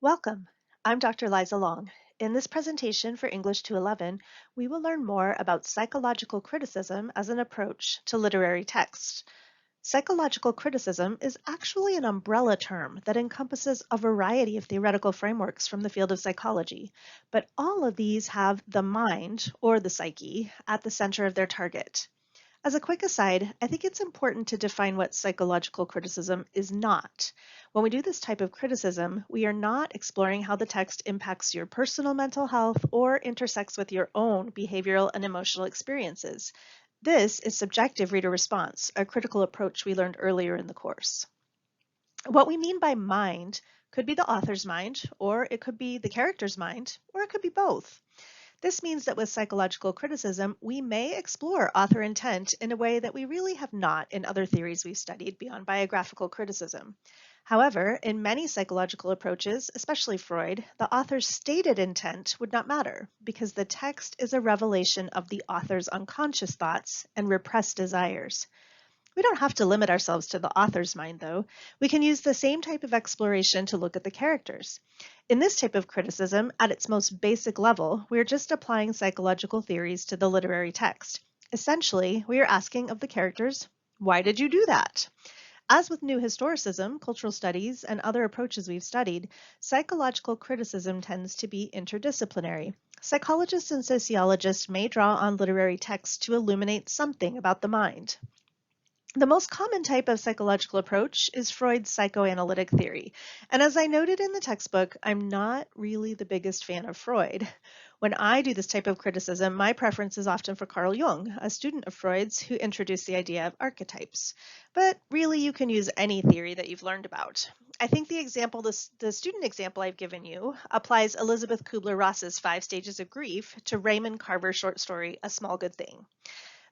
Welcome. I'm Dr. Liza Long. In this presentation for English 211, we will learn more about psychological criticism as an approach to literary text. Psychological criticism is actually an umbrella term that encompasses a variety of theoretical frameworks from the field of psychology, but all of these have the mind, or the psyche, at the center of their target. As a quick aside, I think it's important to define what psychological criticism is not. When we do this type of criticism, we are not exploring how the text impacts your personal mental health or intersects with your own behavioral and emotional experiences. This is subjective reader response, a critical approach we learned earlier in the course. What we mean by mind could be the author's mind, or it could be the character's mind, or it could be both. This means that with psychological criticism, we may explore author intent in a way that we really have not in other theories we've studied beyond biographical criticism. However, in many psychological approaches, especially Freud, the author's stated intent would not matter because the text is a revelation of the author's unconscious thoughts and repressed desires. We don't have to limit ourselves to the author's mind, though. We can use the same type of exploration to look at the characters. In this type of criticism, at its most basic level, we're just applying psychological theories to the literary text. Essentially, we are asking of the characters, why did you do that? As with new historicism, cultural studies, and other approaches we've studied, psychological criticism tends to be interdisciplinary. Psychologists and sociologists may draw on literary texts to illuminate something about the mind. The most common type of psychological approach is Freud's psychoanalytic theory. And as I noted in the textbook, I'm not really the biggest fan of Freud. When I do this type of criticism, my preference is often for Carl Jung, a student of Freud's who introduced the idea of archetypes. But really, you can use any theory that you've learned about. I think the student example I've given you applies Elizabeth Kubler-Ross's 5 Stages of Grief to Raymond Carver's short story, A Small Good Thing.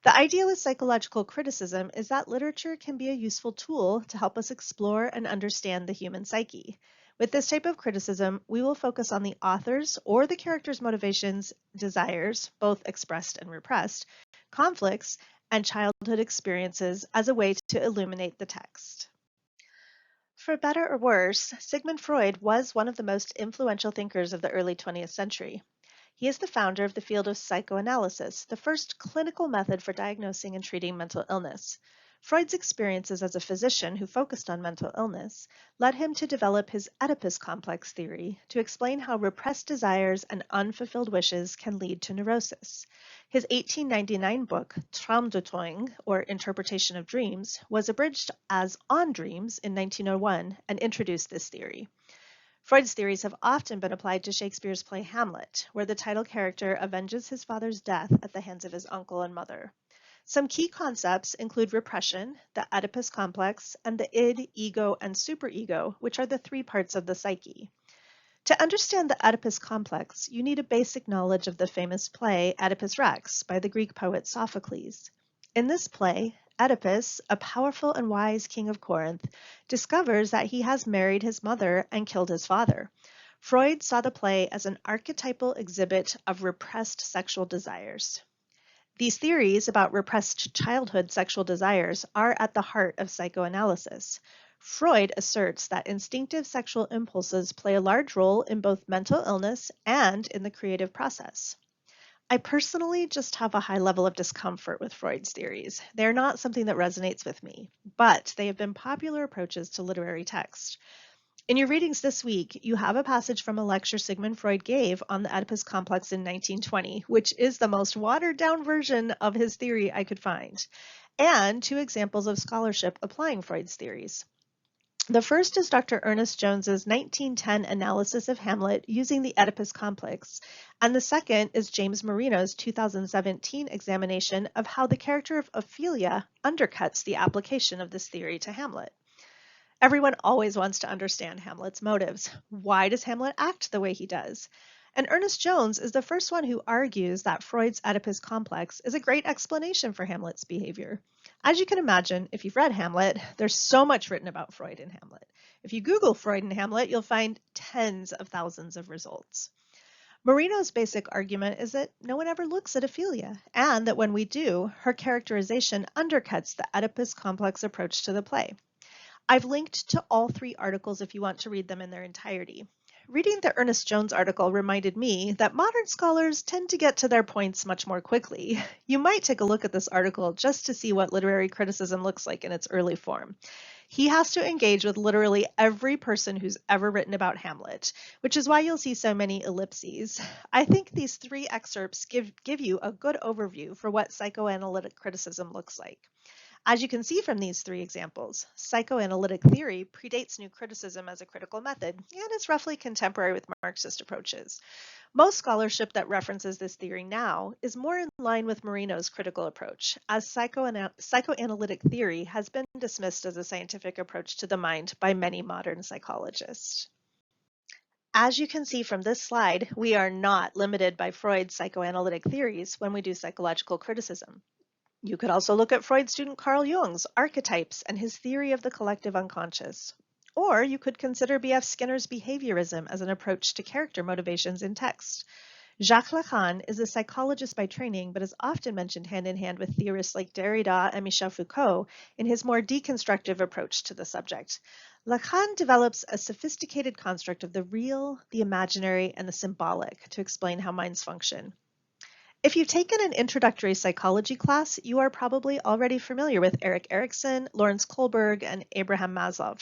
The idea with psychological criticism is that literature can be a useful tool to help us explore and understand the human psyche. With this type of criticism, we will focus on the author's or the character's motivations, desires, both expressed and repressed, conflicts, and childhood experiences as a way to illuminate the text. For better or worse, Sigmund Freud was one of the most influential thinkers of the early 20th century. He is the founder of the field of psychoanalysis, the first clinical method for diagnosing and treating mental illness. Freud's experiences as a physician who focused on mental illness led him to develop his Oedipus complex theory to explain how repressed desires and unfulfilled wishes can lead to neurosis. His 1899 book, Traumdeutung, or Interpretation of Dreams, was abridged as On Dreams in 1901 and introduced this theory. Freud's theories have often been applied to Shakespeare's play Hamlet, where the title character avenges his father's death at the hands of his uncle and mother. Some key concepts include repression, the Oedipus complex, and the id, ego, and superego, which are the 3 parts of the psyche. To understand the Oedipus complex, you need a basic knowledge of the famous play Oedipus Rex by the Greek poet Sophocles. In this play, Oedipus, a powerful and wise king of Corinth, discovers that he has married his mother and killed his father. Freud saw the play as an archetypal exhibit of repressed sexual desires. These theories about repressed childhood sexual desires are at the heart of psychoanalysis. Freud asserts that instinctive sexual impulses play a large role in both mental illness and in the creative process. I personally just have a high level of discomfort with Freud's theories. They're not something that resonates with me, but they have been popular approaches to literary text. In your readings this week, you have a passage from a lecture Sigmund Freud gave on the Oedipus complex in 1920, which is the most watered-down version of his theory I could find, and 2 examples of scholarship applying Freud's theories. The first is Dr. Ernest Jones's 1910 analysis of Hamlet using the Oedipus complex, and the second is James Marino's 2017 examination of how the character of Ophelia undercuts the application of this theory to Hamlet. Everyone always wants to understand Hamlet's motives. Why does Hamlet act the way he does? And Ernest Jones is the first one who argues that Freud's Oedipus complex is a great explanation for Hamlet's behavior. As you can imagine, if you've read Hamlet, there's so much written about Freud in Hamlet. If you Google Freud and Hamlet, you'll find tens of thousands of results. Marino's basic argument is that no one ever looks at Ophelia, and that when we do, her characterization undercuts the Oedipus complex approach to the play. I've linked to all 3 articles if you want to read them in their entirety. Reading the Ernest Jones article reminded me that modern scholars tend to get to their points much more quickly. You might take a look at this article just to see what literary criticism looks like in its early form. He has to engage with literally every person who's ever written about Hamlet, which is why you'll see so many ellipses. I think these three excerpts give you a good overview for what psychoanalytic criticism looks like. As you can see from these three examples, psychoanalytic theory predates new criticism as a critical method and is roughly contemporary with Marxist approaches. Most scholarship that references this theory now is more in line with Marino's critical approach, as psychoanalytic theory has been dismissed as a scientific approach to the mind by many modern psychologists. As you can see from this slide, we are not limited by Freud's psychoanalytic theories when we do psychological criticism. You could also look at Freud student Carl Jung's archetypes and his theory of the collective unconscious. Or you could consider B.F. Skinner's behaviorism as an approach to character motivations in text. Jacques Lacan is a psychologist by training, but is often mentioned hand in hand with theorists like Derrida and Michel Foucault in his more deconstructive approach to the subject. Lacan develops a sophisticated construct of the real, the imaginary, and the symbolic to explain how minds function. If you've taken an introductory psychology class, you are probably already familiar with Erik Erikson, Lawrence Kohlberg, and Abraham Maslow.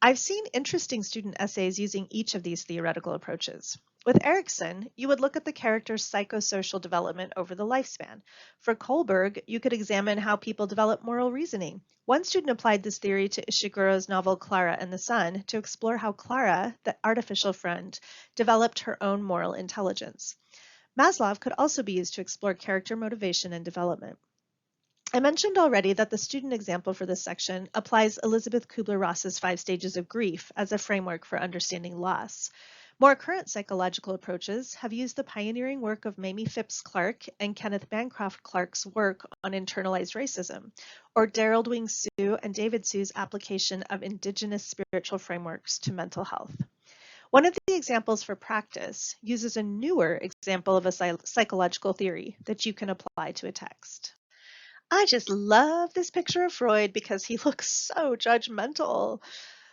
I've seen interesting student essays using each of these theoretical approaches. With Erikson, you would look at the character's psychosocial development over the lifespan. For Kohlberg, you could examine how people develop moral reasoning. One student applied this theory to Ishiguro's novel Clara and the Sun to explore how Clara, the artificial friend, developed her own moral intelligence. Maslow could also be used to explore character motivation and development. I mentioned already that the student example for this section applies Elizabeth Kubler-Ross's 5 stages of grief as a framework for understanding loss. More current psychological approaches have used the pioneering work of Mamie Phipps Clark and Kenneth Bancroft Clark's work on internalized racism, or Daryl Wing Su and David Su's application of indigenous spiritual frameworks to mental health. One of the examples for practice uses a newer example of a psychological theory that you can apply to a text. I just love this picture of Freud because he looks so judgmental.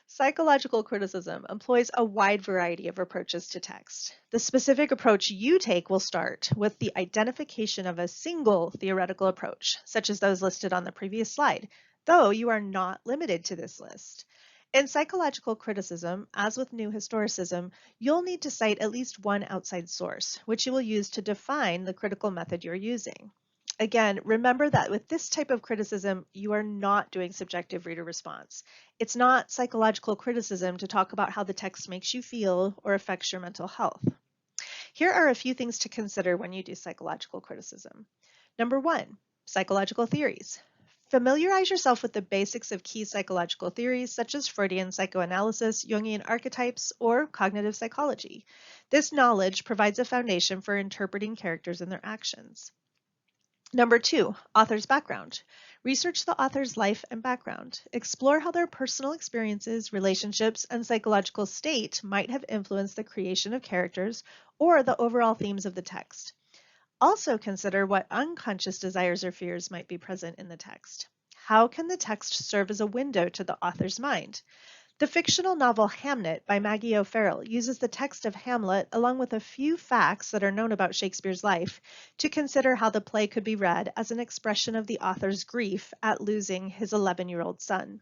Psychological criticism employs a wide variety of approaches to text. The specific approach you take will start with the identification of a single theoretical approach, such as those listed on the previous slide, though you are not limited to this list. In psychological criticism, as with new historicism, you'll need to cite at least one outside source, which you will use to define the critical method you're using. Again, remember that with this type of criticism, you are not doing subjective reader response. It's not psychological criticism to talk about how the text makes you feel or affects your mental health. Here are a few things to consider when you do psychological criticism. Number 1, psychological theories. Familiarize yourself with the basics of key psychological theories such as Freudian psychoanalysis, Jungian archetypes, or cognitive psychology. This knowledge provides a foundation for interpreting characters and their actions. Number 2, author's background. Research the author's life and background. Explore how their personal experiences, relationships, and psychological state might have influenced the creation of characters or the overall themes of the text. Also consider what unconscious desires or fears might be present in the text. How can the text serve as a window to the author's mind? The fictional novel Hamnet by Maggie O'Farrell uses the text of Hamlet along with a few facts that are known about Shakespeare's life to consider how the play could be read as an expression of the author's grief at losing his 11-year-old son.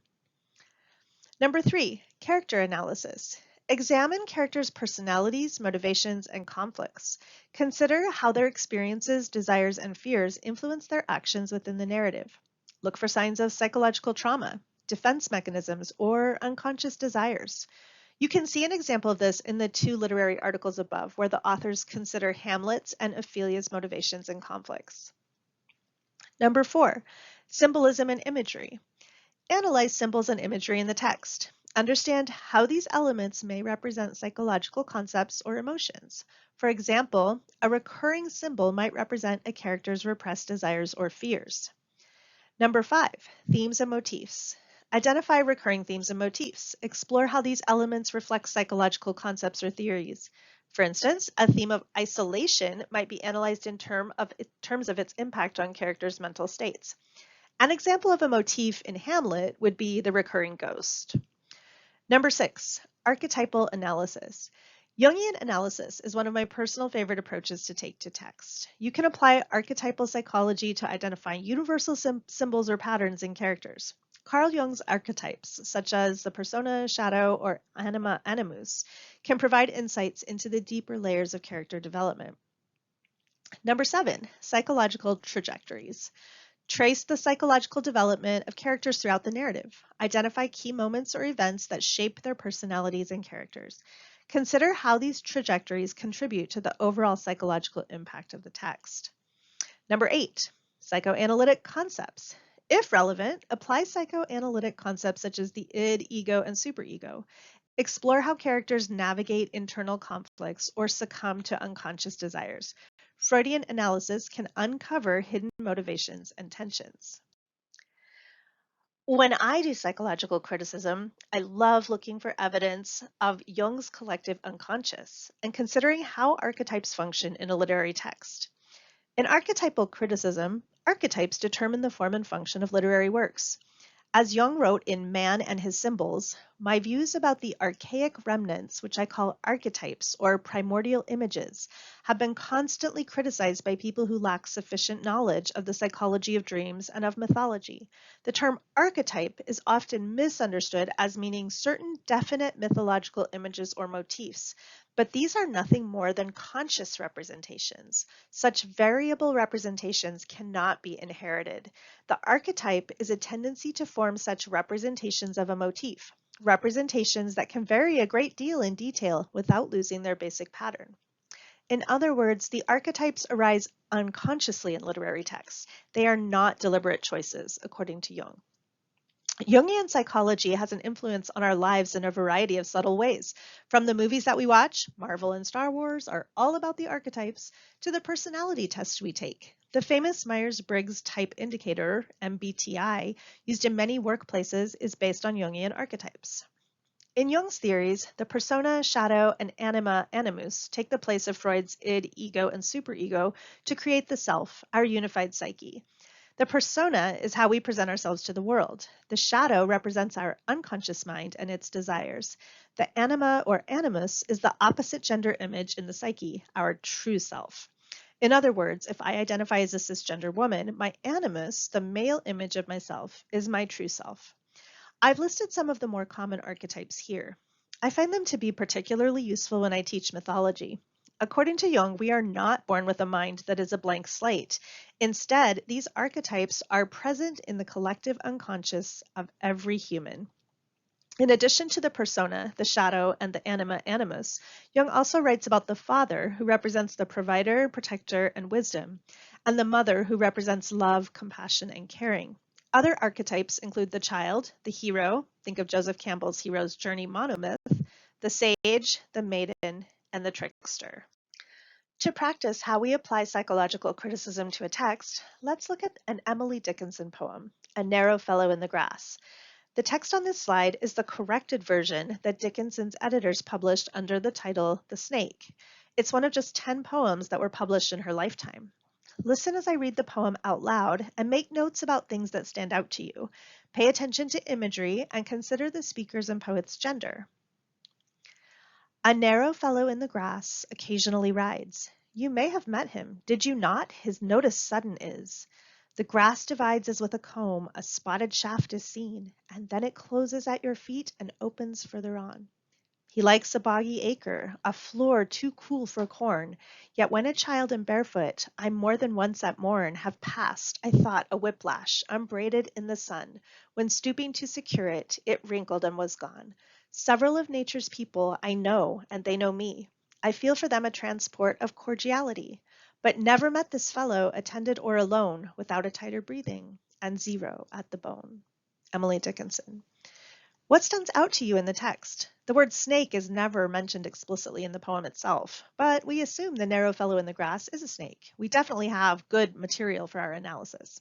Number 3, character analysis. Examine characters' personalities, motivations, and conflicts. Consider how their experiences, desires, and fears influence their actions within the narrative. Look for signs of psychological trauma, defense mechanisms, or unconscious desires. You can see an example of this in the 2 literary articles above, where the authors consider Hamlet's and Ophelia's motivations and conflicts. Number 4, symbolism and imagery. Analyze symbols and imagery in the text. Understand how these elements may represent psychological concepts or emotions. For example, a recurring symbol might represent a character's repressed desires or fears. Number 5, themes and motifs. Identify recurring themes and motifs. Explore how these elements reflect psychological concepts or theories. For instance, a theme of isolation might be analyzed in terms of its impact on characters' mental states. An example of a motif in Hamlet would be the recurring ghost. Number 6, archetypal analysis. Jungian analysis is one of my personal favorite approaches to take to text. You can apply archetypal psychology to identify universal symbols or patterns in characters. Carl Jung's archetypes, such as the persona, shadow, or anima animus, can provide insights into the deeper layers of character development. Number 7, psychological trajectories. Trace the psychological development of characters throughout the narrative. Identify key moments or events that shape their personalities and characters. Consider how these trajectories contribute to the overall psychological impact of the text. Number 8, psychoanalytic concepts. If relevant, apply psychoanalytic concepts such as the id, ego, and superego. Explore how characters navigate internal conflicts or succumb to unconscious desires. Freudian analysis can uncover hidden motivations and tensions. When I do psychological criticism, I love looking for evidence of Jung's collective unconscious and considering how archetypes function in a literary text. In archetypal criticism, archetypes determine the form and function of literary works. As Jung wrote in Man and His Symbols, my views about the archaic remnants, which I call archetypes or primordial images, have been constantly criticized by people who lack sufficient knowledge of the psychology of dreams and of mythology. The term archetype is often misunderstood as meaning certain definite mythological images or motifs, but these are nothing more than conscious representations. Such variable representations cannot be inherited. The archetype is a tendency to form such representations of a motif, representations that can vary a great deal in detail without losing their basic pattern. In other words, the archetypes arise unconsciously in literary texts. They are not deliberate choices, according to Jung. Jungian psychology has an influence on our lives in a variety of subtle ways. From the movies that we watch, Marvel and Star Wars are all about the archetypes, to the personality tests we take. The famous Myers-Briggs Type Indicator, MBTI, used in many workplaces is based on Jungian archetypes. In Jung's theories, the persona, shadow, and anima animus take the place of Freud's id, ego, and superego to create the self, our unified psyche. The persona is how we present ourselves to the world. The shadow represents our unconscious mind and its desires. The anima or animus is the opposite gender image in the psyche, our true self. In other words, if I identify as a cisgender woman, my animus, the male image of myself, is my true self. I've listed some of the more common archetypes here. I find them to be particularly useful when I teach mythology. According to Jung, we are not born with a mind that is a blank slate. Instead, these archetypes are present in the collective unconscious of every human. In addition to the persona, the shadow, and the anima animus, Jung also writes about the father, who represents the provider, protector, and wisdom, and the mother, who represents love, compassion, and caring. Other archetypes include the child, the hero, think of Joseph Campbell's Hero's Journey monomyth, the sage, the maiden, and the trickster. To practice how we apply psychological criticism to a text, let's look at an Emily Dickinson poem, A Narrow Fellow in the Grass. The text on this slide is the corrected version that Dickinson's editors published under the title The Snake. It's one of just 10 poems that were published in her lifetime. Listen as I read the poem out loud and make notes about things that stand out to you. Pay attention to imagery and consider the speaker's and poet's gender. A narrow fellow in the grass occasionally rides. You may have met him, did you not? His notice sudden is. The grass divides as with a comb, a spotted shaft is seen, and then it closes at your feet and opens further on. He likes a boggy acre, a floor too cool for corn, yet when a child and barefoot, I more than once at morn have passed, I thought a whiplash, unbraided in the sun, when stooping to secure it, it wrinkled and was gone. Several of nature's people I know, and they know me. I feel for them a transport of cordiality, but never met this fellow attended or alone, without a tighter breathing, and zero at the bone. Emily Dickinson. What stands out to you in the text? The word snake is never mentioned explicitly in the poem itself, but we assume the narrow fellow in the grass is a snake. We definitely have good material for our analysis.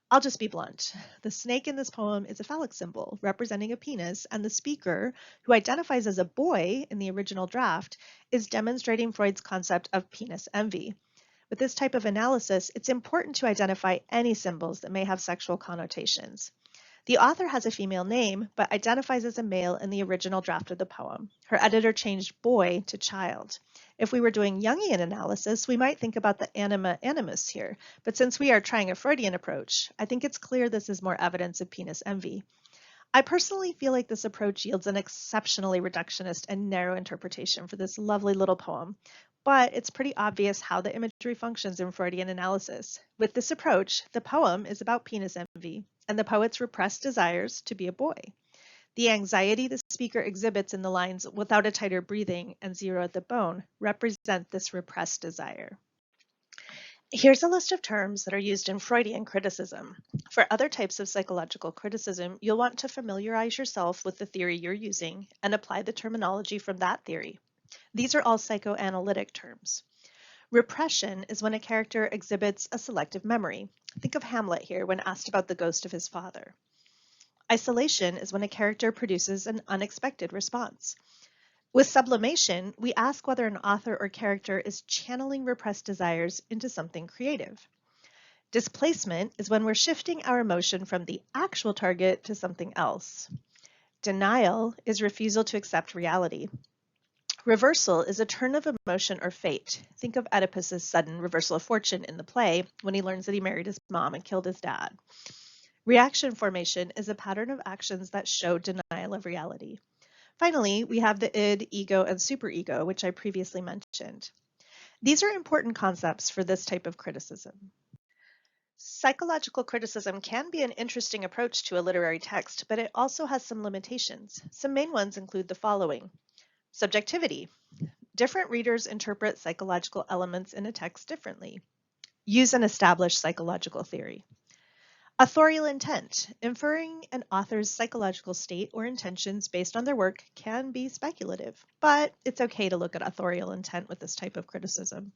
I'll just be blunt. The snake in this poem is a phallic symbol representing a penis, and the speaker, who identifies as a boy in the original draft, is demonstrating Freud's concept of penis envy. With this type of analysis, it's important to identify any symbols that may have sexual connotations. The author has a female name, but identifies as a male in the original draft of the poem. Her editor changed boy to child. If we were doing Jungian analysis, we might think about the anima animus here, but since we are trying a Freudian approach, I think it's clear this is more evidence of penis envy. I personally feel like this approach yields an exceptionally reductionist and narrow interpretation for this lovely little poem, but it's pretty obvious how the imagery functions in Freudian analysis. With this approach, the poem is about penis envy and the poet's repressed desires to be a boy. The anxiety the speaker exhibits in the lines "without a tighter breathing" and "zero at the bone" represent this repressed desire. Here's a list of terms that are used in Freudian criticism. For other types of psychological criticism, you'll want to familiarize yourself with the theory you're using and apply the terminology from that theory. These are all psychoanalytic terms. Repression is when a character exhibits a selective memory. Think of Hamlet here when asked about the ghost of his father. Isolation is when a character produces an unexpected response. With sublimation, we ask whether an author or character is channeling repressed desires into something creative. Displacement is when we're shifting our emotion from the actual target to something else. Denial is refusal to accept reality. Reversal is a turn of emotion or fate. Think of Oedipus's sudden reversal of fortune in the play when he learns that he married his mom and killed his dad. Reaction formation is a pattern of actions that show denial of reality. Finally, we have the id, ego, and superego, which I previously mentioned. These are important concepts for this type of criticism. Psychological criticism can be an interesting approach to a literary text, but it also has some limitations. Some main ones include the following. Subjectivity. Different readers interpret psychological elements in a text differently. Use an established psychological theory. Authorial intent. Inferring an author's psychological state or intentions based on their work can be speculative, but it's okay to look at authorial intent with this type of criticism.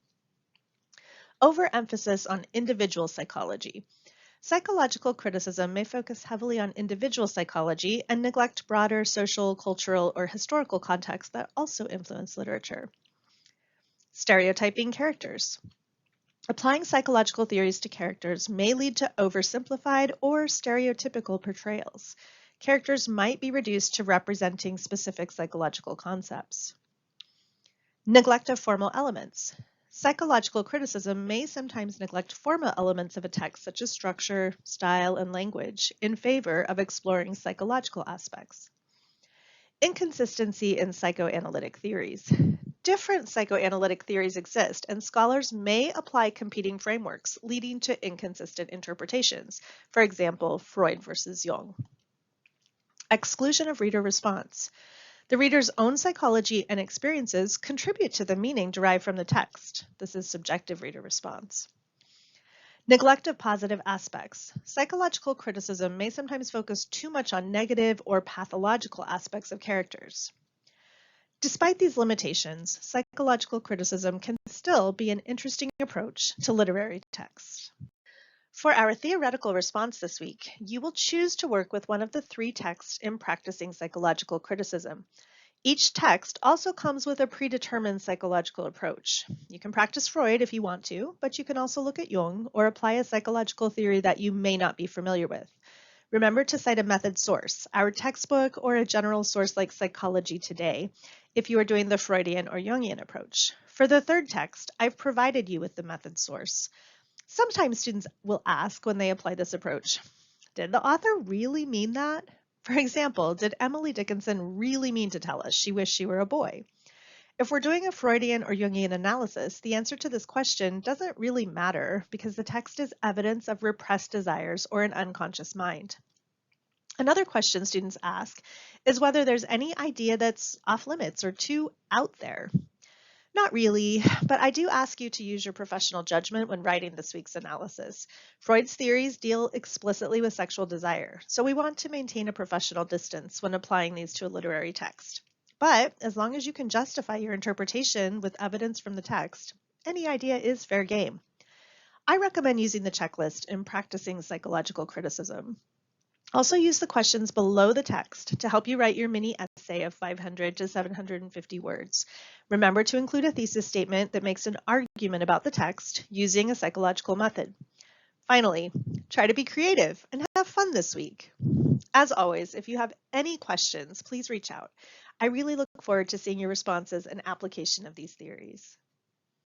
Overemphasis on individual psychology. Psychological criticism may focus heavily on individual psychology and neglect broader social, cultural, or historical contexts that also influence literature. Stereotyping characters. Applying psychological theories to characters may lead to oversimplified or stereotypical portrayals. Characters might be reduced to representing specific psychological concepts. Neglect of formal elements. Psychological criticism may sometimes neglect formal elements of a text such as structure, style, and language in favor of exploring psychological aspects. Inconsistency in psychoanalytic theories. Different psychoanalytic theories exist, and scholars may apply competing frameworks, leading to inconsistent interpretations. For example, Freud versus Jung. Exclusion of reader response. The reader's own psychology and experiences contribute to the meaning derived from the text. This is subjective reader response. Neglect of positive aspects. Psychological criticism may sometimes focus too much on negative or pathological aspects of characters. Despite these limitations, psychological criticism can still be an interesting approach to literary text. For our theoretical response this week, you will choose to work with one of the 3 texts in practicing psychological criticism. Each text also comes with a predetermined psychological approach. You can practice Freud if you want to, but you can also look at Jung or apply a psychological theory that you may not be familiar with. Remember to cite a method source, our textbook, or a general source like Psychology Today, if you are doing the Freudian or Jungian approach. For the 3rd text, I've provided you with the method source. Sometimes students will ask when they apply this approach, did the author really mean that? For example, did Emily Dickinson really mean to tell us she wished she were a boy? If we're doing a Freudian or Jungian analysis, the answer to this question doesn't really matter because the text is evidence of repressed desires or an unconscious mind. Another question students ask is whether there's any idea that's off limits or too out there. Not really, but I do ask you to use your professional judgment when writing this week's analysis. Freud's theories deal explicitly with sexual desire, so we want to maintain a professional distance when applying these to a literary text. But as long as you can justify your interpretation with evidence from the text, any idea is fair game. I recommend using the checklist in practicing psychological criticism. Also use the questions below the text to help you write your mini essay of 500 to 750 words. Remember to include a thesis statement that makes an argument about the text using a psychological method. Finally, try to be creative and have fun this week. As always, if you have any questions, please reach out. I really look forward to seeing your responses and application of these theories.